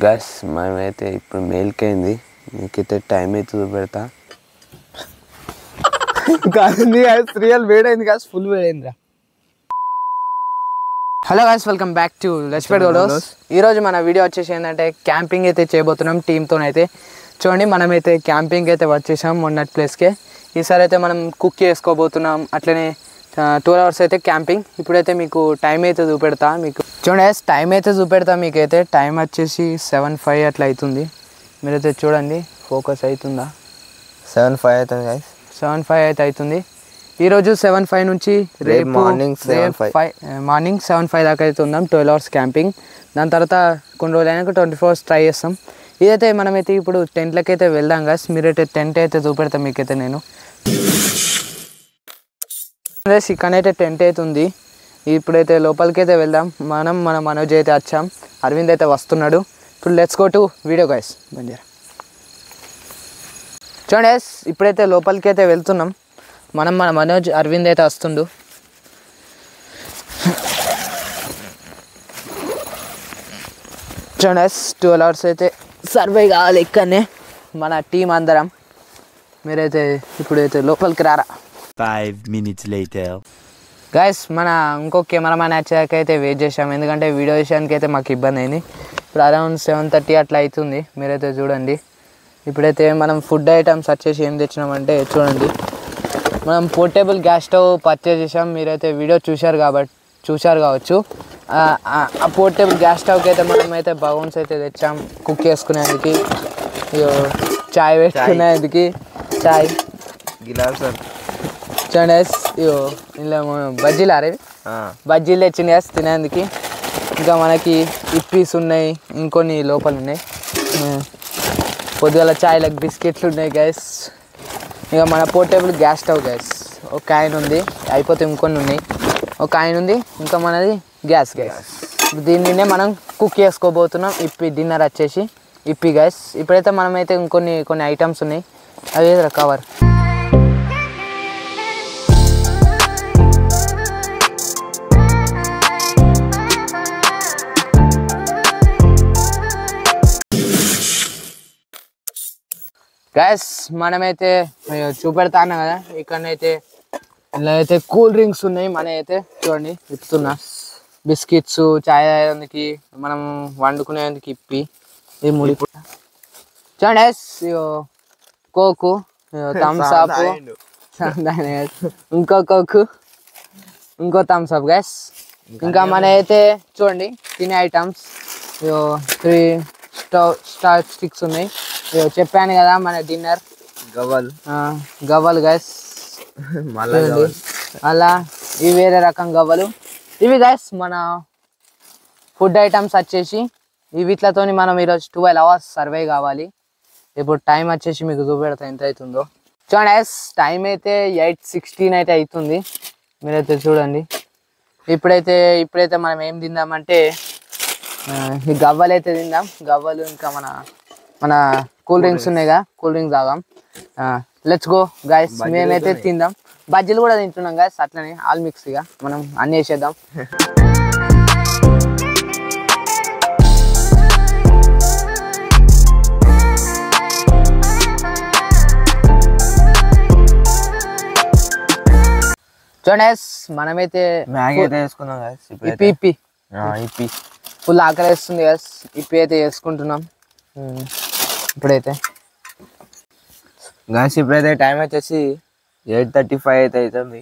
Gas మనమైతే ఇప్పుడు మేల్కైంది, నీకైతే టైం అయితే చూపెడతా. రియల్ వేడైంది గ్యాస్, ఫుల్ వేడైందిరా. Hello guys, welcome back to let's pet గోడోస్. ఈరోజు మన వీడియో వచ్చేసి ఏంటంటే క్యాంపింగ్ అయితే చేయబోతున్నాం టీమ్తోనైతే. చూడండి, మనమైతే క్యాంపింగ్ అయితే వచ్చేసాం మొన్నటి ప్లేస్కే. ఈసారి అయితే మనం కుక్ చేసుకోబోతున్నాం. అట్లనే 12 hours అయితే క్యాంపింగ్. ఇప్పుడైతే మీకు టైం అయితే చూపెడతా. మీకు చూడండి, టైం అయితే చూపెడతా మీకైతే. టైం వచ్చేసి 7:05 అట్లా అవుతుంది. మీరైతే చూడండి, ఫోకస్ అవుతుందా? 7:05 అవుతుంది గైస్. 7:05 అయితే అవుతుంది. ఈరోజు 7:05 నుంచి రేపు మార్నింగ్ 7:05 దాకా అయితే ఉందాం. 12 hours క్యాంపింగ్. దాని తర్వాత కొన్ని రోజులు అయినాక 24 hours ట్రై చేస్తాం. ఇదైతే మనమైతే ఇప్పుడు టెంట్లకి అయితే వెళ్దాం గాస్. మీరైతే టెంట్ అయితే చూపెడతాం మీకైతే నేను. ఇక్కడైతే టెంట్ అయితే ఉంది. ఇప్పుడైతే లోపలికి అయితే వెళ్దాం. మన మనోజ్ అయితే వచ్చాం, అరవింద్ అయితే వస్తున్నాడు. ఇప్పుడు let's go to video guys. Banjara చూడండి గైస్, ఇప్పుడైతే లోపలికి అయితే వెళ్తున్నాం. మన మనోజ్ అరవింద్ అయితే వస్తుండు. చూడండి గైస్, 12 hours అయితే సర్వే కావాలి ఇక్కడనే మన టీం అందరం. మీరైతే ఇప్పుడైతే లోపలికి రారా. 5 minutes later. గైస్, మన ఇంకో కెమెరామ్యాన్ వచ్చాకైతే వెయిట్ చేసాం, ఎందుకంటే వీడియో విషయానికి అయితే మాకు ఇబ్బంది అయింది. ఇప్పుడు అరౌండ్ 7:30 అట్లా అవుతుంది. మీరైతే చూడండి. ఇప్పుడైతే మనం ఫుడ్ ఐటమ్స్ వచ్చేసి ఏం తెచ్చినామంటే చూడండి, మనం పోర్టబుల్ గ్యాస్ స్టవ్ పర్చేజ్ చేసాం. మీరైతే వీడియో చూశారు కావచ్చు. ఆ పోర్టబుల్ గ్యాస్ స్టవ్కి అయితే మనమైతే బౌన్స్ అయితే తెచ్చాం కుక్ చేసుకునేందుకు, చాయ్ పెట్టుకునేందుకు, చాయ్ గిలాస్ చూడండి. ఇందులో బజ్జీలు అరేవి బజ్జీలు తెచ్చింది గ్యాస్ తినేందుకు. ఇంకా మనకి ఇప్పీస్ ఉన్నాయి, ఇంకొన్ని లోపల ఉన్నాయి. పొద్దుగల చాయ్లకు బిస్కెట్లు ఉన్నాయి గ్యాస్. ఇక మన పోర్టబుల్ గ్యాస్ స్టవ్ గ్యాస్ ఒక ఆయన ఉంది, అయిపోతే ఇంకొన్ని ఉన్నాయి. ఒక ఆయన ఉంది, ఇంకా మనది గ్యాస్. దీనినే మనం కుక్ చేసుకోబోతున్నాం. ఇప్పి డిన్నర్ వచ్చేసి ఇప్పి గ్యాస్. ఇప్పుడైతే మనమైతే కొన్ని ఐటమ్స్ ఉన్నాయి, అవి కవర్. గ్యాస్ మనమైతే చూపెడతాను కదా, ఇక్కడనైతే ఇలా అయితే కూల్ డ్రింక్స్ ఉన్నాయి. మన అయితే చూడండి ఇప్పుతున్నా, బిస్కెట్స్, చాయ్ తాగేందుకు, మనం వండుకునేందుకు ఇప్పి. ఇది ముడి చూడండి గ్యాస్, కోకు, థమ్స్ అప్, ఇంకో కోకు, ఇంకో థమ్స్ అప్ గ్యాస్. ఇంకా మన అయితే చూడండి తినే ఐటమ్స్ 3 స్టార్ స్టిక్స్ ఉన్నాయి. చెప్పాను కదా మన డిన్నర్ గవ్వలు గైస్. అలా ఇవి వేరే రకం గవ్వలు ఇవి గైస్. మన ఫుడ్ ఐటమ్స్ వచ్చేసి వీటితో మనం ఈరోజు 12 hours సర్వే కావాలి. ఇప్పుడు టైం వచ్చేసి మీకు చూపెడతా ఎంత అవుతుందో. చూడండి గైస్, టైం అయితే 8:16 అయితే అవుతుంది. మీరైతే చూడండి. ఇప్పుడైతే మనం ఏం తిందామంటే ఈ గవ్వలు అయితే తిందాం. గవ్వలు ఇంకా మన కూల్ డ్రింక్స్ ఉన్నాయి కదా, కూల్ డ్రింక్స్ తాగాం. లెట్స్ గో గైస్, మేమైతే తిందాం. బజ్జీలు కూడా తింటున్నాం గైస్, అట్లనే ఆల్ మిక్స్ గా మనం అన్నీ వేసేద్దాం. చూడండి గైస్, మనమైతే మ్యాగీ అయితే వేసుకున్నాం గైస్. ఇప్పి ఫుల్ ఆకలి వేస్తుంది గైస్. ఇప్పి అయితే వేసుకుంటున్నాం ఇప్పుడైతే గైస్. ఇప్పుడైతే టైం వచ్చేసి 8:35 అయితే అవుతుంది.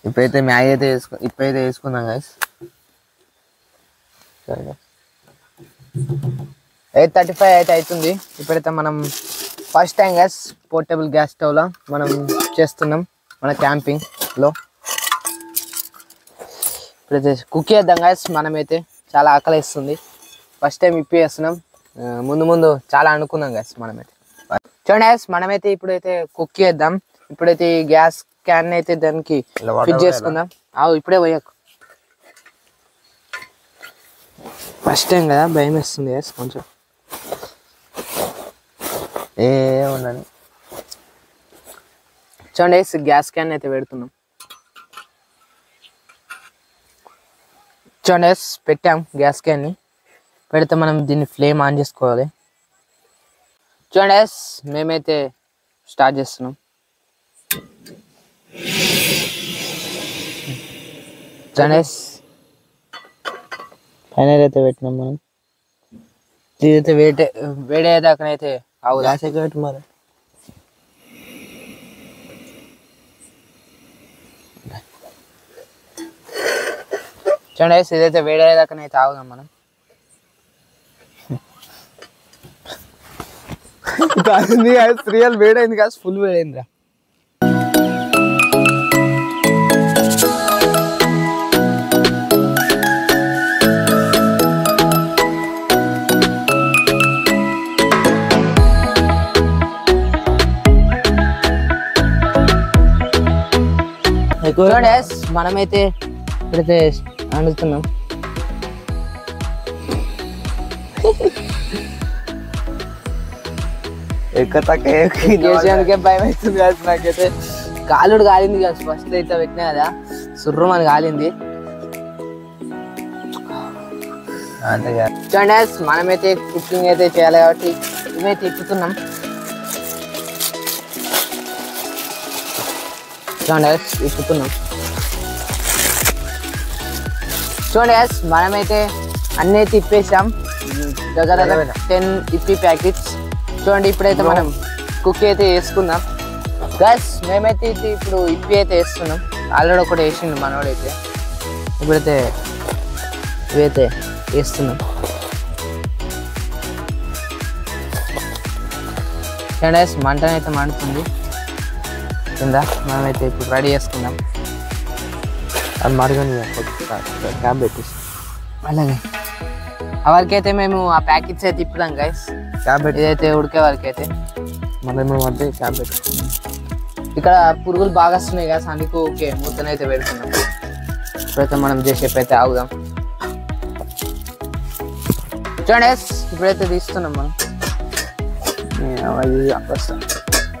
ఇప్పుడైతే మ్యాగీ అయితే ఇప్పుడైతే వేసుకుందాం గైస్. 8:35 అయితే అవుతుంది. ఇప్పుడైతే మనం first time gas portable gas స్టవ్లో మనం చేస్తున్నాం మన క్యాంపింగ్లో. ఇప్పుడైతే కుక్ చేద్దాం గ్యాస్. మనమైతే చాలా ఆకలి వేస్తుంది, ఫస్ట్ టైం ఇప్పి వేస్తున్నాం. ముందు చాలా అనుకున్నాం గ్యాస్ మనమైతే. చూడండి గ్యాస్, మనమైతే ఇప్పుడైతే కుక్ చేద్దాం. ఇప్పుడైతే ఈ గ్యాస్ క్యాన్ అయితే దానికి ఫిట్ చేసుకుందాం. ఇప్పుడే పోయాకు, ఫస్ట్ టైం కదా, భయం వేస్తుంది గ్యాస్ కొంచెం. ఏముండని చూడండి, గ్యాస్ క్యాన్ అయితే పెడుతున్నాం. చూడండి పెట్టాం గ్యాస్ క్యాన్ని. పెడితే మనం దీన్ని ఫ్లేమ్ ఆన్ చేసుకోవాలి. చూడండి guys, మేమైతే స్టార్ట్ చేస్తున్నాం. చూడండి ఫైనల్ అయితే పెట్టినాం మనం. ఇదైతే వేడేదాకనైతే గ్యాస్ ఎక్కువ పెట్టి మరి. చూడండి ఇదైతే వేడేదాకనైతే ఆగుదాం మనం. రియల్ వేడైంది కాదు, ఫుల్ వేడైందిరా. చూడండి మనమైతే ఇప్పుడైతే వండుతున్నాం. చేసేందుకే భయం అవుతుంది కదా నాకైతే. కాలుడు కాలింది కదా, ఫస్ట్ అయితే పెట్టినా కదా సుర్రం అని కాలింది. చూడండి మనమైతే కుకింగ్ అయితే చేయాలి కాబట్టి ఇవైతే ఎక్కుతున్నాం. చూడండి ఎక్కుతున్నాం. చూడండి మనమైతే అన్నీ తిప్పేసాం, దగ్గర 10 ఇప్పి ప్యాకెట్స్. చూడండి ఇప్పుడైతే మనం కుక్ అయితే వేసుకుందాం గైస్. మేమైతే ఇప్పుడు ఇప్పి అయితే వేస్తున్నాం. ఆల్రెడీ ఒకటి వేసిండు మనోడైతే. ఇప్పుడైతే ఇవైతే వేస్తున్నాం. చూడండి మంటనైతే మండుతుంది కింద. మనమైతే ఇప్పుడు రెడీ చేసుకుందాం. అది మరగని క్యాబ్ పెట్టేసి అలాగే వరకైతే మేము ఆ ప్యాకెట్స్ అయితే ఇప్పుదాం గైస్. క్యాబ్ ఇదైతే ఉడికే వరకు అయితే మనం అంటే క్యాబ్ పెట్టి. ఇక్కడ పురుగులు బాగా వస్తున్నాయి కదా, అందుకు ఓకే మూతనైతే పెడుతున్నాం. ఇప్పుడైతే మనం చేసేపు అయితే ఆగుదాం. చూడండి ఇప్పుడైతే తీస్తున్నాం మనం.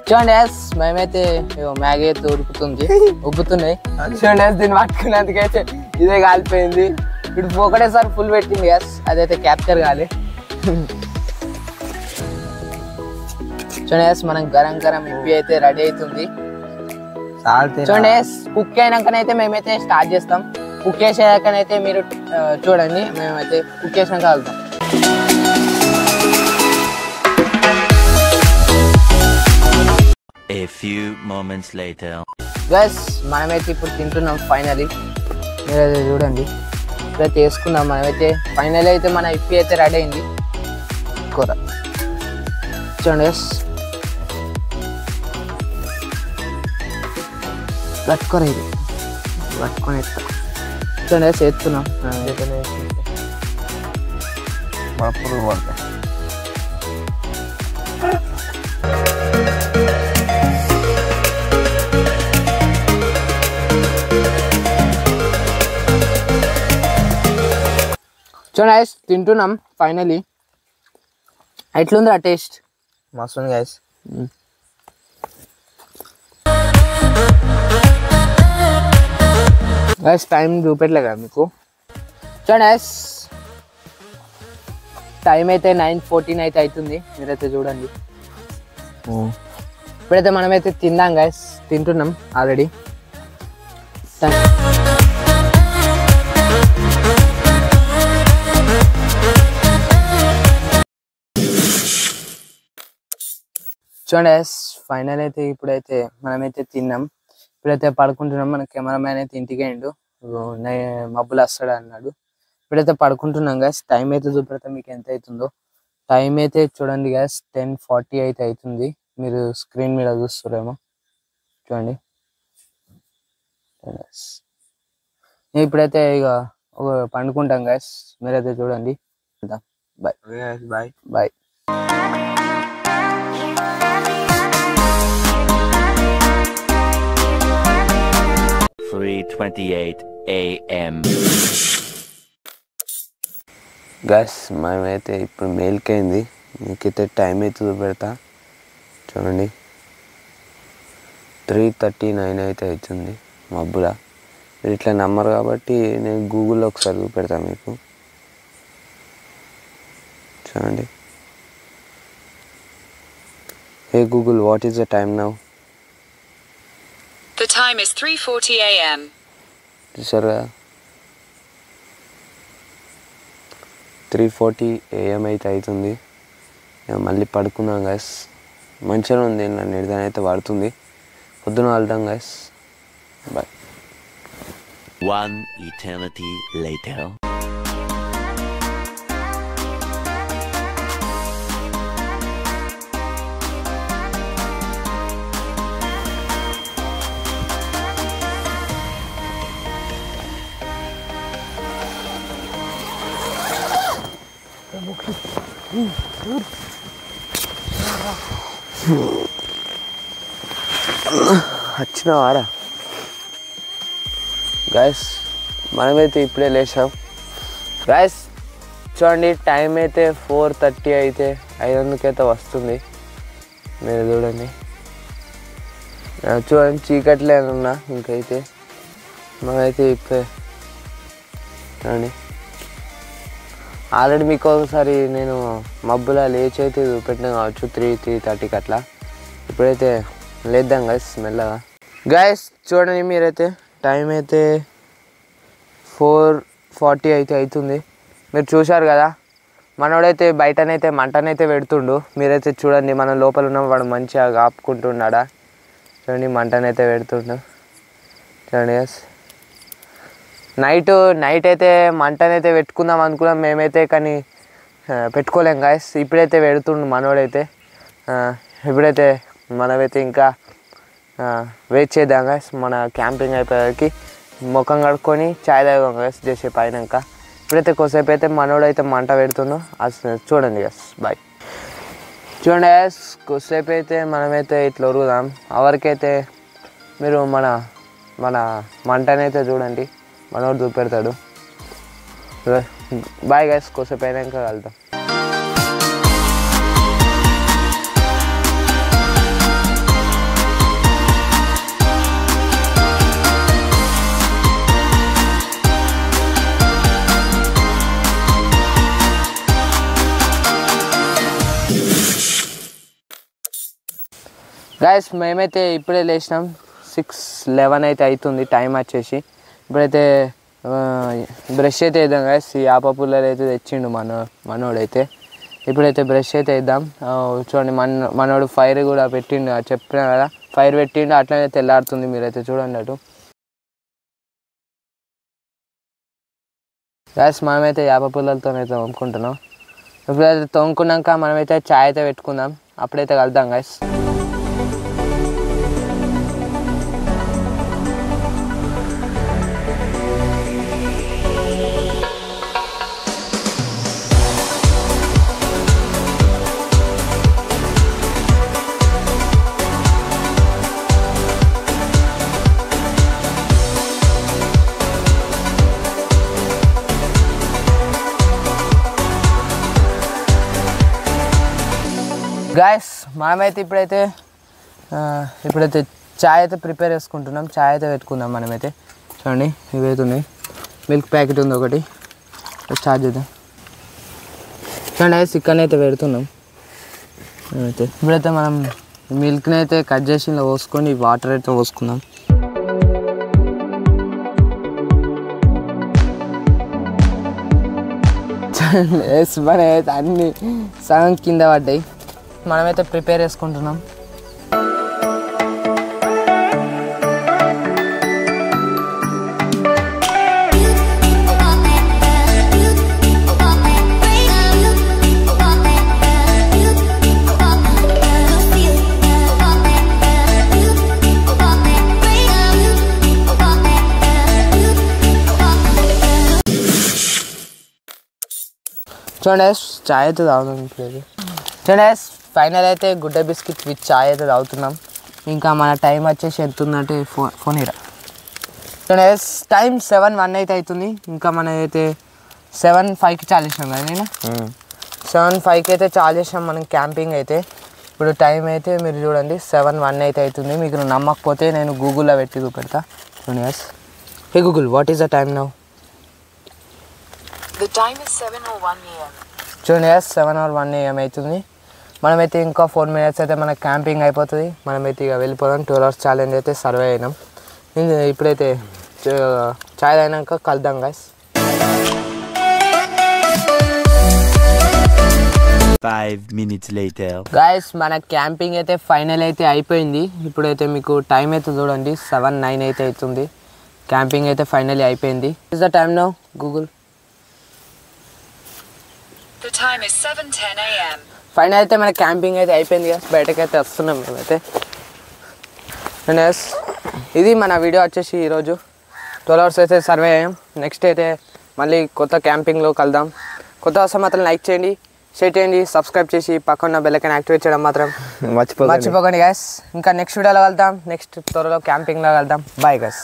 చూడండి మేమైతే మ్యాగీ అయితే ఉబ్బుతున్నాయి. చూడండి దీన్ని పట్టుకునేందుకైతే ఇదే కాలిపోయింది. ఇప్పుడు ఒకటేసారి ఫుల్ పెట్టింది గ్యాస్, అదైతే క్యాప్చర్ కాలి. చూడండి మనం గరం ఇప్పి అయితే రెడీ అవుతుంది. చూడండి కుక్ అయినాకనైతే మేమైతే స్టార్ట్ చేస్తాం. కుక్ చేసాకనైతే మీరు చూడండి, మేమైతే కుక్ చేసినాక వెళ్తాం. A few moments later. Guys మనమైతే ఇప్పుడు తింటున్నాం ఫైనలీ. మీరైతే చూడండి ఇప్పుడైతే వేసుకున్నాం మనమైతే. ఫైనల్ అయితే మన ఇప్పి అయితే రెడీ అయింది కూర. చూడండి గైస్ పట్టుకొని ఇది పట్టుకొని ఎత్తాం. చూడండి గైస్ ఎత్తున్నాం. పురుగు పడతాయి. చూడండి గైస్ తింటున్నాం ఫైనలీ. ఎట్లుంది ఆ టేస్ట్? మస్తు ఉంది గైస్. గైస్ టైం చూపెట్టలే కదా మీకు. చూడండి గైస్ టైం అయితే 9:14 అయితే అవుతుంది. మీరైతే చూడండి. ఇప్పుడైతే మనమైతే తిందాం గైస్. తింటున్నాం ఆల్రెడీ. చూడండి ఫైనల్ అయితే ఇప్పుడైతే మనమైతే తిన్నాం. ఇప్పుడైతే పడుకుంటున్నాం. మన కెమెరామ్యాన్ అయితే ఇంటికి అయిండు, మబ్బులు వస్తాడు అన్నాడు. ఇప్పుడైతే పడుకుంటున్నాం గ్యాస్. టైం అయితే చూపెడితే మీకు ఎంత అవుతుందో. టైం అయితే చూడండి గ్యాస్ 10:40 అయితే అవుతుంది. మీరు స్క్రీన్ మీద చూస్తారేమో చూడండి. నేను ఇప్పుడైతే ఇక పండుకుంటాం గ్యాస్. మీరైతే చూడండి. Bye bye bye. 3:28 a.m. Gas మేమైతే ఇప్పుడు మేల్కైంది. మీకైతే టైం అయితే చూపెడతా చూడండి. 3:39 అయితే అవుతుంది మబ్బులా. మీరు ఇట్లా నమ్మరు కాబట్టి నేను గూగుల్లో ఒకసారి చూపెడతా మీకు. చూడండి. Hey Google, what is the time now? The time is 3:40 a.m. చూసారా 3:40 AM అయితే అవుతుంది. మళ్ళీ పడుకున్నాం గైస్. మంచిగా ఉంది, నన్ను నిద్ర అయితే పడుతుంది. పొద్దున వెళ్దాం guys. Bye. One eternity later. వచ్చినావారా గైస్? మనమైతే ఇప్పుడే లేచాం గైస్. చూడండి టైం అయితే 4:30 అయితే 5:00 వస్తుంది. మీరు చూడండి, చూడండి చీకట్లే ఉన్నా ఇంకైతే. మనమైతే ఇప్పుడే చూడండి, ఆల్రెడీ మీకు ఒకసారి నేను మబ్బులా లేచి అయితే చూపెట్టినా కావచ్చు 3:30కి అట్లా. ఇప్పుడైతే లేద్దాం గైస్ మెల్లగా. గైస్ చూడండి, మీరైతే టైం అయితే 4:40 అయితే అవుతుంది. మీరు చూశారు కదా, మనోడైతే బయటనైతే మంటనైతే పెడుతుండు. మీరైతే చూడండి, మన లోపల ఉన్న వాడు మంచిగా కాపుకుంటున్నాడా. చూడండి మంటనైతే పెడుతుండు. చూడండి గైస్, నైట్ అయితే మంటనైతే పెట్టుకుందాం అనుకున్నాం మేమైతే, కానీ పెట్టుకోలేం గాయస్. ఇప్పుడైతే పెడుతుండు మనోడైతే. ఇప్పుడైతే మనమైతే ఇంకా వెయిట్ చేద్దాం గాయస్. మన క్యాంపింగ్ అయిపోయేకి ముఖం కడుక్కొని చాయ్ తాగాం గాయస్ చేసే పైనాక. ఇప్పుడైతే కొద్దిసేపు అయితే మనోడైతే మంట పెడుతుండు. చూడండి గాయస్, బాయ్. చూడండి గాయస్, కొద్దిసేపు అయితే మనమైతే ఇట్లా ఒరుగుదాం. ఎవరికైతే మీరు మన మంటనైతే చూడండి, మనోడు చూపెడతాడు. బాయ్ గైస్, కొద్దిసేపు అయినాక కలుద్దాం. గైస్ మేమైతే ఇప్పుడే లేచినాం. 6:11 అయితే అవుతుంది టైం వచ్చేసి. ఇప్పుడైతే బ్రష్ అయితే వేద్దాం గైస్. ఈ ఆప పుల్లలు అయితే తెచ్చిండు మనోడైతే. ఇప్పుడైతే బ్రష్ అయితే వేద్దాం. చూడండి, మనోడు ఫైర్ కూడా పెట్టిండు, చెప్పినా కదా ఫైర్ పెట్టిండు. అట్లనే తెల్లారుతుంది, మీరైతే చూడండి అటు. గైస్ మనమైతే యాప పుల్లలతో అయితే తోముకుంటున్నాం. ఇప్పుడైతే తోముకున్నాక మనమైతే చాయ్ అయితే పెట్టుకుందాం. అప్పుడైతే కలుద్దాం గైస్. గాయస్ మనమైతే ఇప్పుడైతే చాయ్ అయితే ప్రిపేర్ చేసుకుంటున్నాం. చాయ్ అయితే పెట్టుకుందాం మనమైతే. చూడండి, ఇవైతే ఉన్నాయి. మిల్క్ ప్యాకెట్ ఉంది ఒకటి, చార్జ్ చేద్దాం. చూడండి గైస్, చికెన్ అయితే పెడుతున్నాం. అయితే ఇప్పుడైతే మనం మిల్క్ని అయితే కట్ చేసి ఇలా పోసుకొని వాటర్ అయితే పోసుకుందాం. మన అయితే అన్నీ సగం కింద పడ్డాయి. మనమైతే ప్రిపేర్ చేసుకుంటున్నాం. చూడండి చాయ్ అయితే తాగుతాం. ఇప్పుడు చూడండి ఫైనల్ అయితే గుడ్డ బిస్కెట్ విత్ చాయ్ అయితే తాగుతున్నాం. ఇంకా మన టైం వచ్చేసి ఎంత ఉందంటే ఫోన్ ఇరా. చూడండి టైం 7:01 అయితే అవుతుంది. ఇంకా మన అయితే 7:05కి చాలు చేసినాం కదా నేను. 7:05కి అయితే చాలు చేసినాం మనం క్యాంపింగ్ అయితే. ఇప్పుడు టైం అయితే మీరు చూడండి 7:01 అయితే అవుతుంది. మీకు నమ్మకపోతే నేను గూగుల్లో పెట్టి చూపెడతా. చూడండి guys. Hey Google, what is the time now? The time is 7:01 a.m. చూడండి 7 or 1 AM అవుతుంది. మనమైతే ఇంకా 4 minutes అయితే మన క్యాంపింగ్ అయిపోతుంది. మనమైతే ఇక వెళ్ళిపోదాం. 12 hours ఛాలెంజ్ అయితే సర్వే అయినాం. ఇప్పుడైతే చాయ్ అయినాక కలుద్దాం గైస్. 5 minutes later. గైస్ మన క్యాంపింగ్ అయితే ఫైనల్ అయితే అయిపోయింది. ఇప్పుడైతే మీకు టైం అయితే చూడండి 7:09 అయితే అవుతుంది. క్యాంపింగ్ అయితే ఫైనల్లీ అయిపోయింది. Is the time now Google. The time is 7:10 a.m. Final అయితే మన క్యాంపింగ్ అయితే అయిపోయింది కదా. బయటకు అయితే వస్తున్నాం మేమైతే. ఇది మన వీడియో వచ్చేసి ఈరోజు 12 hours అయితే సర్వే అయ్యాం. నెక్స్ట్ అయితే మళ్ళీ కొత్త క్యాంపింగ్లో కలుద్దాం. కొత్త అవసరం మాత్రం లైక్ చేయండి, షేర్ చేయండి, సబ్స్క్రైబ్ చేసి పక్కన బెల్ ఐకాన్ యాక్టివేట్ చేయడం మాత్రం మర్చిపోకండి గైస్. ఇంకా నెక్స్ట్ వీడియోలో వెళ్దాం. నెక్స్ట్ త్వరలో క్యాంపింగ్లో వెళ్దాం. Bye guys.